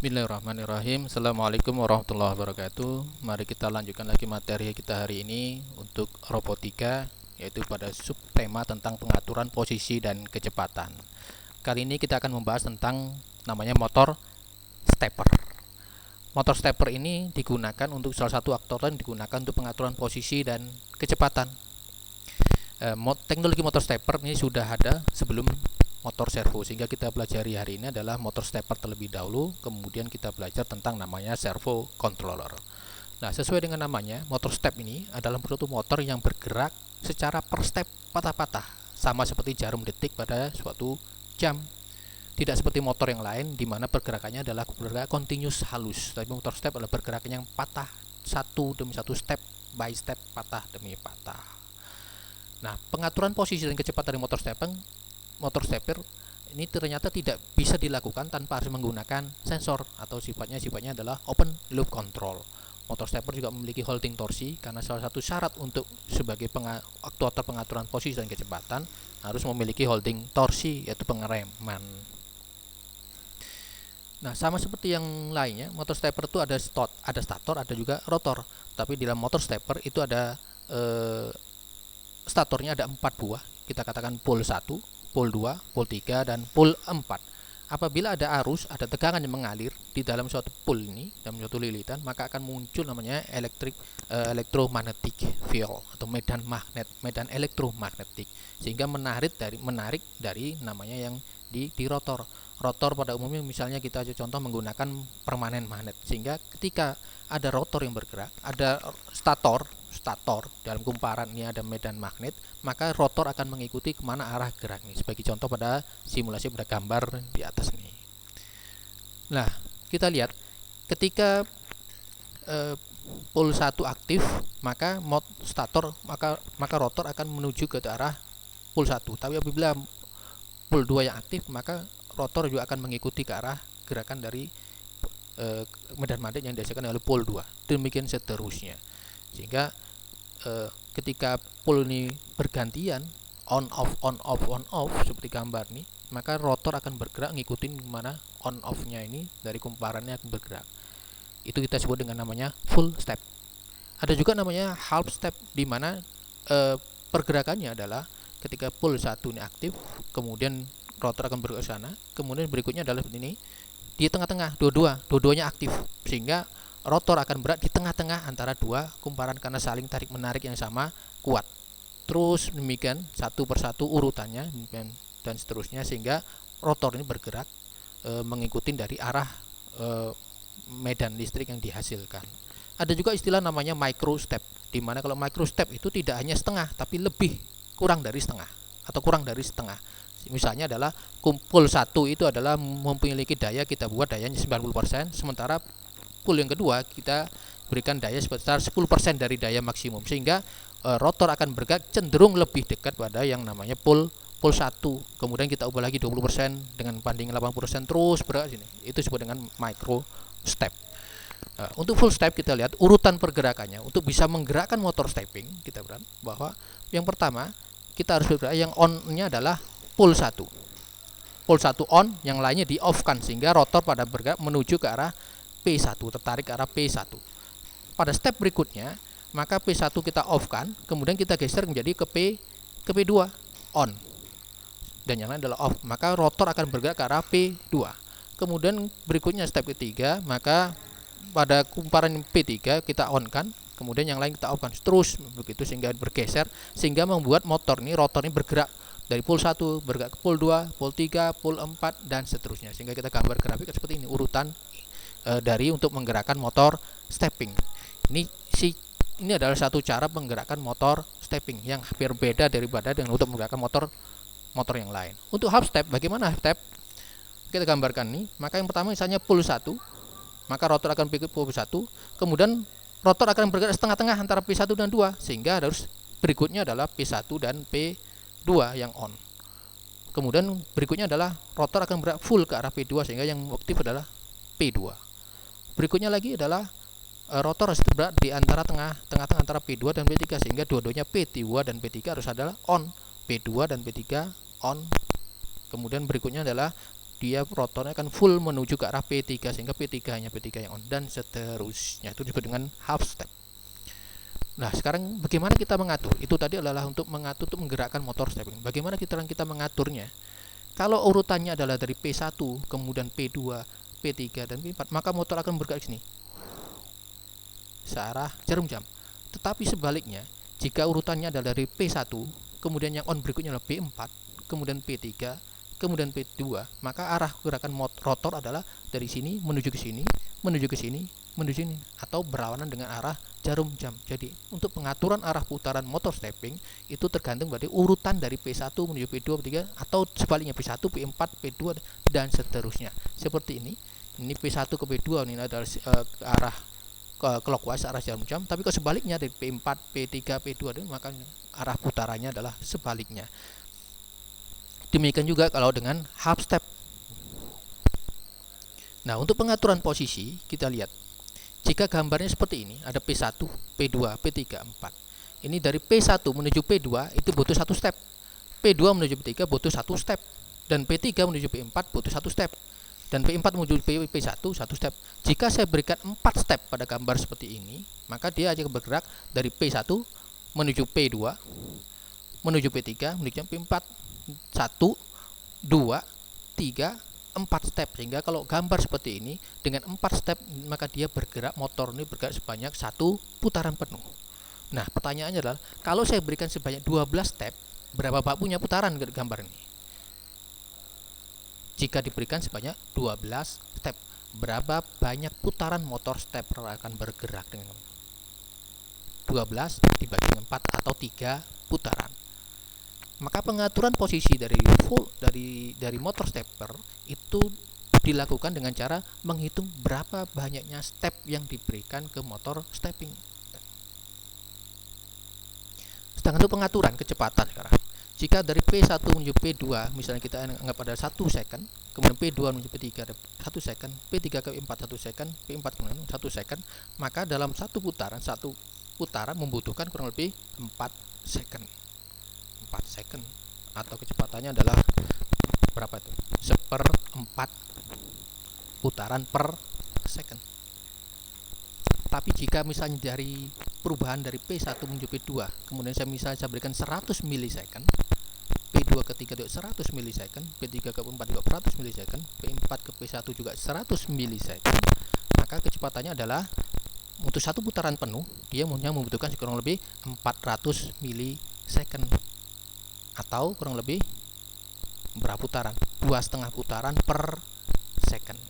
Bismillahirrahmanirrahim. Assalamualaikum warahmatullahi wabarakatuh. Mari kita lanjutkan lagi materi kita hari ini untuk robotika, yaitu pada subtema tentang pengaturan posisi dan kecepatan. Kali ini kita akan membahas tentang namanya motor stepper. Motor stepper ini digunakan untuk salah satu aktor yang digunakan untuk pengaturan posisi dan kecepatan. Teknologi motor stepper ini sudah ada sebelum motor servo, sehingga kita pelajari hari ini adalah motor stepper terlebih dahulu, kemudian kita belajar tentang namanya servo controller. Nah, sesuai dengan namanya, motor step ini adalah suatu motor yang bergerak secara per step patah-patah, sama seperti jarum detik pada suatu jam. Tidak seperti motor yang lain di mana pergerakannya adalah bergerak continuous halus, tapi motor step adalah pergerakan yang patah satu demi satu, step by step, patah demi patah. Nah, pengaturan posisi dan kecepatan dari motor stepper ini ternyata tidak bisa dilakukan tanpa harus menggunakan sensor, atau sifatnya adalah open loop control. Motor stepper juga memiliki holding torsi karena salah satu syarat untuk sebagai aktuator pengaturan posisi dan kecepatan harus memiliki holding torsi, yaitu pengereman. Nah, sama seperti yang lainnya, motor stepper itu ada stator, ada juga rotor. Tapi di dalam motor stepper itu ada statornya ada 4 buah. Kita katakan pole 1, pole 2, pole 3, dan pole 4. Apabila ada arus, ada tegangan yang mengalir di dalam suatu pole ini, dalam suatu lilitan, maka akan muncul namanya electromagnetic field atau medan elektromagnetik, sehingga menarik dari namanya yang di rotor. Rotor pada umumnya misalnya kita contoh menggunakan permanen magnet, sehingga ketika ada rotor yang bergerak, ada stator dalam kumparan ini ada medan magnet, maka rotor akan mengikuti kemana arah gerak nih, sebagai contoh pada simulasi pada gambar di atas nih. Nah, kita lihat ketika pole 1 aktif, maka rotor akan menuju ke arah pole 1. Tapi apabila pole 2 yang aktif, maka rotor juga akan mengikuti ke arah gerakan dari medan magnet yang dihasilkan oleh pole 2. Demikian seterusnya. Sehingga ketika pole ini bergantian on off seperti gambar nih, maka rotor akan bergerak ngikutin kemana on off-nya ini dari kumparannya akan bergerak. Itu kita sebut dengan namanya full step. Ada juga namanya half step, di mana pergerakannya adalah ketika pole 1 ini aktif, kemudian rotor akan bergerak ke sana, kemudian berikutnya adalah ini di tengah-tengah, dua-duanya aktif, sehingga rotor akan berada di tengah-tengah antara dua kumparan karena saling tarik menarik yang sama kuat. Terus demikian satu persatu urutannya dan seterusnya, sehingga rotor ini bergerak mengikuti dari arah medan listrik yang dihasilkan. Ada juga istilah namanya micro step, di mana kalau micro step itu tidak hanya setengah, tapi kurang dari setengah. Misalnya adalah pole 1 itu adalah memiliki daya, kita buat dayanya 90%, sementara pole yang kedua kita berikan daya sebesar 10% dari daya maksimum, sehingga rotor akan bergerak cenderung lebih dekat pada yang namanya pole 1. Kemudian kita ubah lagi 20% dengan banding 80%, terus bergerak sini. Itu disebut dengan micro step. Untuk full step kita lihat urutan pergerakannya. Untuk bisa menggerakkan motor stepping, kita berani bahwa yang pertama kita harus bergerak, yang on-nya adalah pole 1. Pole 1 on, yang lainnya di off-kan, sehingga rotor pada bergerak menuju ke arah P1, tertarik ke arah P1. Pada step berikutnya, maka P1 kita off-kan, kemudian kita geser menjadi ke P2 on, dan yang lain adalah off, maka rotor akan bergerak ke arah P2. Kemudian berikutnya step ketiga, maka pada kumparan P3 kita on-kan, kemudian yang lain kita off-kan, terus begitu sehingga bergeser, sehingga membuat rotor ini bergerak dari pole 1 bergerak ke pole 2, pole 3, pole 4, dan seterusnya, sehingga kita gambar grafik seperti ini urutan dari untuk menggerakkan motor stepping. Ini adalah satu cara menggerakkan motor stepping yang berbeda daripada dengan untuk menggerakkan motor yang lain. Untuk half step, bagaimana half step? Kita gambarkan nih. Maka yang pertama misalnya pole 1, maka rotor akan pergi ke pole 1, kemudian rotor akan bergerak setengah-tengah antara P1 dan 2, sehingga harus berikutnya adalah P1 dan P2 yang on. Kemudian berikutnya adalah rotor akan bergerak full ke arah P2, sehingga yang aktif adalah P2. Berikutnya lagi adalah rotor harus berada di tengah-tengah antara P2 dan P3, sehingga dua-duanya P2 dan P3 harus adalah on, P2 dan P3 on. Kemudian berikutnya adalah dia rotornya akan full menuju ke arah P3 sehingga P3 hanya P3 yang on dan seterusnya. Itu disebut dengan half step. Nah, sekarang bagaimana kita mengatur? Itu tadi adalah untuk mengatur, untuk menggerakkan motor stepping. Bagaimana kita mengaturnya? Kalau urutannya adalah dari P1, kemudian P2, P3 dan P4, maka motor akan bergerak sini searah jarum jam. Tetapi sebaliknya, jika urutannya adalah dari P1, kemudian yang on berikutnya adalah P4, kemudian P3, kemudian P2, maka arah gerakan rotor adalah dari sini menuju ke sini, menuju ke sini, menuju sini, atau berlawanan dengan arah jarum jam. Jadi untuk pengaturan arah putaran motor stepping itu tergantung dari urutan dari P1 menuju P2, P3, atau sebaliknya P1, P4, P2 dan seterusnya. Seperti ini P1 ke P2 ini adalah arah clockwise, arah jarum jam. Tapi kalau sebaliknya dari P4, P3, P2 maka arah putarannya adalah sebaliknya. Demikian juga kalau dengan half step. Nah, untuk pengaturan posisi kita lihat. Jika gambarnya seperti ini, ada P1, P2, P3, 4. Ini dari P1 menuju P2 itu butuh satu step. P2 menuju P3 butuh satu step. Dan P3 menuju P4 butuh satu step. Dan P4 menuju P1 satu step. Jika saya berikan 4 step pada gambar seperti ini, maka dia akan bergerak dari P1 menuju P2, menuju P3, menuju P4, 1, 2, 3, 4 step. Sehingga kalau gambar seperti ini dengan 4 step, maka dia bergerak, motor ini bergerak sebanyak 1 putaran penuh. Nah, pertanyaannya adalah kalau saya berikan sebanyak 12 step, berapa punya putaran gambar ini? Jika diberikan sebanyak 12 step, berapa banyak putaran motor stepper akan bergerak dengan 12 dibagi 4 atau 3 putaran. Maka pengaturan posisi dari motor stepper itu dilakukan dengan cara menghitung berapa banyaknya step yang diberikan ke motor stepping. Sedangkan untuk pengaturan kecepatan sekarang, jika dari P1 menuju P2 misalnya kita anggap ada 1 second, kemudian P2 menuju P3 ada 1 second, P3 ke P4 1 second, P4 kemudian 1 second, maka dalam satu putaran membutuhkan kurang lebih 4 second. 4 second atau kecepatannya adalah berapa itu? 1/4 putaran per second. Tapi jika misalnya dari perubahan dari P1 menuju P2, kemudian saya berikan 100 milisecond, P2 ke 3 juga 100 milisecond, P3 ke 4 juga 100 milisecond, P4 ke P1 juga 100 milisecond, maka kecepatannya adalah untuk satu putaran penuh dia membutuhkan kurang lebih 400 milisecond. Atau kurang lebih berapa putaran? 2,5 putaran per second.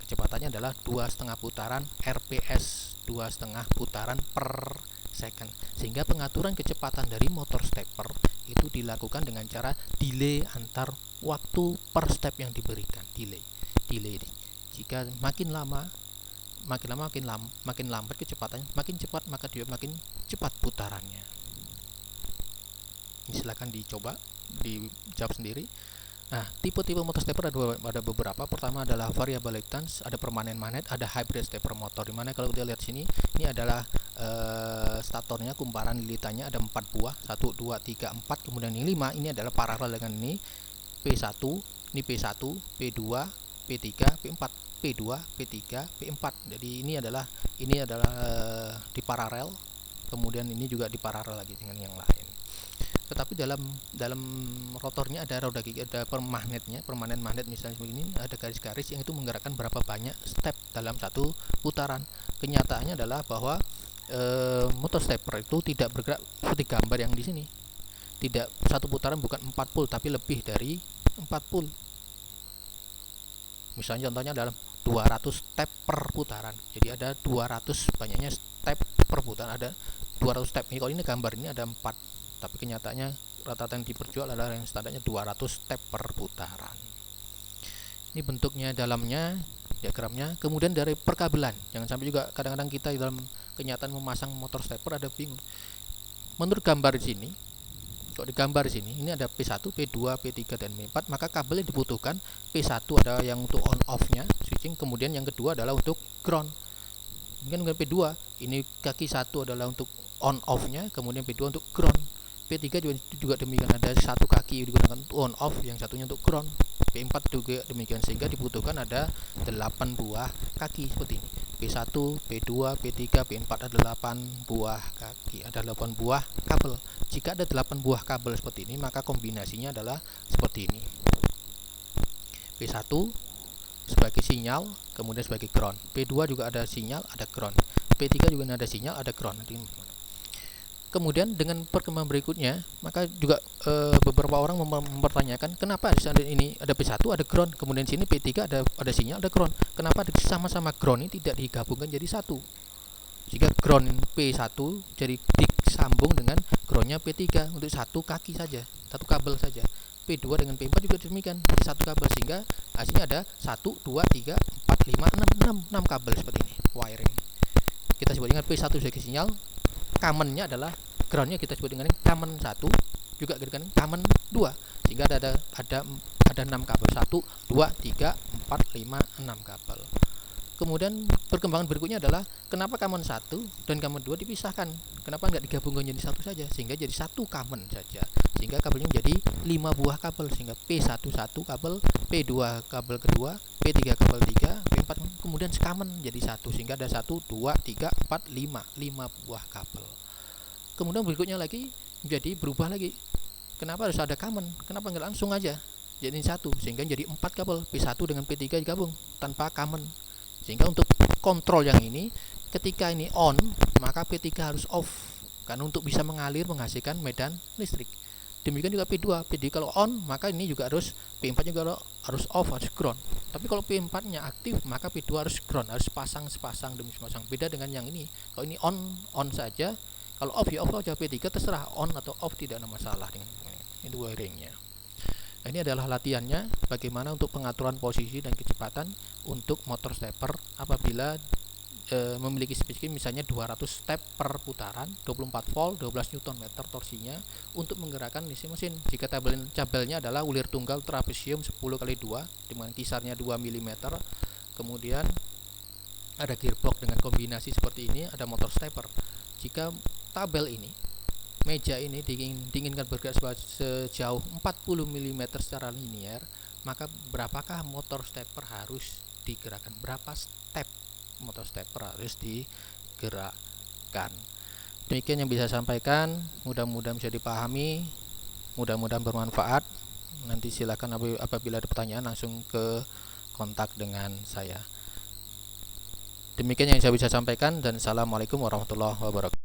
Kecepatannya adalah 2,5 putaran RPS, 2,5 putaran per second. Sehingga pengaturan kecepatan dari motor stepper itu dilakukan dengan cara delay antar waktu per step yang diberikan. Delay. Jika makin lambat kecepatannya, makin cepat maka dia makin cepat putarannya. Silakan dicoba, dijawab sendiri. Nah, tipe-tipe motor stepper ada beberapa. Pertama adalah variable reluctance, ada permanen magnet, ada hybrid stepper motor. Dimana kalau kita lihat sini, ini adalah statornya, kumparan lilitannya ada 4 buah, 1, 2, 3, 4. Kemudian yang 5 ini adalah paralel dengan ini P1, ini P1, P2, P3, P4, P2, P3, P4. Jadi ini adalah di paralel. Kemudian ini juga di paralel lagi dengan yang lain. Tetapi dalam rotornya ada roda gigi, ada permanen magnet misalnya begini, ada garis-garis yang itu menggerakkan berapa banyak step dalam satu putaran. Kenyataannya adalah bahwa motor stepper itu tidak bergerak seperti gambar yang di sini. Tidak, satu putaran bukan 4 pull tapi lebih dari 4 pull. Misalnya contohnya dalam 200 step per putaran. Jadi ada 200 banyaknya step per putaran, ada 200 step. Ini kalau ini gambar ini ada 4. Tapi kenyataannya rata-rata yang diperjual adalah yang standarnya 200 step per putaran. Ini bentuknya dalamnya, diagramnya. Kemudian dari perkabelan, jangan sampai juga kadang-kadang kita dalam kenyataan memasang motor stepper ada bingung. Menurut gambar di sini, kalau di gambar di sini, ini ada P1, P2, P3 dan P4, maka kabel yang dibutuhkan P1 ada yang untuk on off-nya, switching, kemudian yang kedua adalah untuk ground. Kemudian P2, ini kaki 1 adalah untuk on off-nya, kemudian P2 untuk ground. P3 juga demikian, ada satu kaki digunakan untuk on off, yang satunya untuk ground. P4 juga demikian, sehingga dibutuhkan ada 8 buah kaki seperti ini. P1, P2, P3, P4 ada 8 buah kaki, ada 8 buah kabel. Jika ada 8 buah kabel seperti ini, maka kombinasinya adalah seperti ini. P1 sebagai sinyal, kemudian sebagai ground. P2 juga ada sinyal, ada ground. P3 juga ada sinyal, ada ground. Kemudian dengan perkembangan berikutnya, maka juga beberapa orang mempertanyakan kenapa ini ada P1 ada ground, kemudian sini P3 ada sinyal, ada ground. Kenapa sama-sama ground ini tidak digabungkan jadi satu? Jika ground P1 jadi disambung dengan groundnya P3 untuk satu kaki saja, satu kabel saja. P2 dengan P4 juga demikian, jadi satu kabel, sehingga hasilnya ada 1, 2, 3, 4, 5, 6 kabel seperti ini, wiring. Kita sebut dengan P1 sebagai sinyal, commonnya adalah groundnya kita sebut dengan common 1, juga dengan common 2, sehingga ada 6 kabel, 1, 2, 3, 4, 5, 6 kabel. Kemudian perkembangan berikutnya adalah kenapa common 1 dan common 2 dipisahkan, kenapa nggak digabungkan jadi satu saja, sehingga jadi satu common saja, sehingga kabelnya menjadi 5 buah kabel, sehingga P1 1 kabel, P2 kabel kedua, P3 kabel 3, P4, kemudian common jadi satu, sehingga ada 1, 2, 3, 4, 5 buah kabel. Kemudian berikutnya lagi menjadi berubah lagi, kenapa harus ada common, kenapa nggak langsung aja jadi satu, sehingga jadi 4 kabel, P1 dengan P3 digabung tanpa common, sehingga untuk kontrol yang ini ketika ini on maka P3 harus off, karena untuk bisa mengalir menghasilkan medan listrik. Demikian juga P3 kalau on maka ini juga harus, P4 juga harus off, harus ground. Tapi kalau P4 nya aktif maka P2 harus ground, harus sepasang demi sepasang. Beda dengan yang ini, kalau ini on saja, kalau off ya off aja, P3 terserah on atau off, tidak ada masalah dengan ini wiringnya. Nah, ini adalah latihannya bagaimana untuk pengaturan posisi dan kecepatan untuk motor stepper apabila memiliki speed misalnya 200 step per putaran, 24 volt, 12 Nm torsinya untuk menggerakkan mesin. Jika tabelnya adalah ulir tunggal trapesium 10x2 dengan kisarnya 2 mm, kemudian ada gearbox dengan kombinasi seperti ini, ada motor stepper. Jika tabel ini, meja ini diinginkan bergerak sejauh 40 mm secara linear, maka berapakah motor stepper harus digerakkan, berapa step motor stepper harus digerakkan. Demikian yang bisa saya sampaikan, mudah-mudahan bisa dipahami, mudah-mudahan bermanfaat. Nanti silakan apabila ada pertanyaan langsung ke kontak dengan saya. Demikian yang saya bisa sampaikan, dan assalamualaikum warahmatullahi wabarakatuh.